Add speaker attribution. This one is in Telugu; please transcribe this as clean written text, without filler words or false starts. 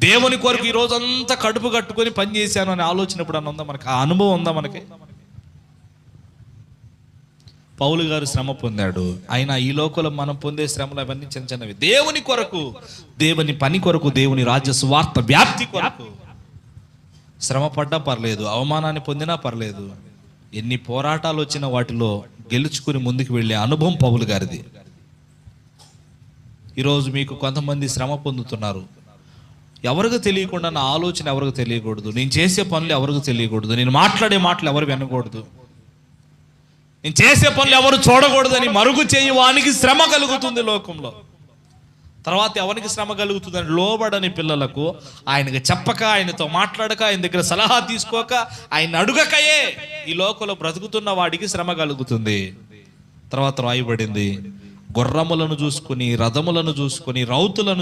Speaker 1: దేవుని కొరకు ఈ రోజంతా కడుపు కట్టుకొని పని చేశాను అనే ఆలోచన ఎప్పుడన్నా ఉందా మనకి? ఆ అనుభవం ఉందా మనకి? పౌలు గారు శ్రమ పొందాడు. అయినా ఈ లోకంలో మనం పొందే శ్రమలు అవన్నీ చిన్న చిన్నవి. దేవుని కొరకు, దేవుని పని కొరకు, దేవుని రాజ్య సువార్త వ్యాప్తి కొరకు శ్రమ పడ్డా పర్లేదు, అవమానాన్ని పొందినా పర్లేదు, ఎన్ని పోరాటాలు వచ్చినా వాటిలో గెలుచుకుని ముందుకు వెళ్ళే అనుభవం పౌలు గారిది. ఈరోజు మీకు కొంతమంది శ్రమ పొందుతున్నారు. ఎవరికి తెలియకుండా నా ఆలోచన ఎవరికి తెలియకూడదు, నేను చేసే పనులు ఎవరికి తెలియకూడదు, నేను మాట్లాడే మాటలు ఎవరు వినకూడదు, నేను చేసే పనులు ఎవరు చూడకూడదని మరుగు చేయి వానికి శ్రమ కలుగుతుంది లోకంలో. తర్వాత ఎవరికి శ్రమ కలుగుతుందని లోబడని పిల్లలకు ఆయనకి చెప్పక, ఆయనతో మాట్లాడక, ఆయన దగ్గర సలహా తీసుకోక, ఆయన అడుగకయే ఈ లోకంలో బ్రతుకుతున్న వాడికి శ్రమ కలుగుతుంది. తర్వాత రాయబడింది, గుర్రములను చూసుకుని, రథములను చూసుకుని, రౌతులను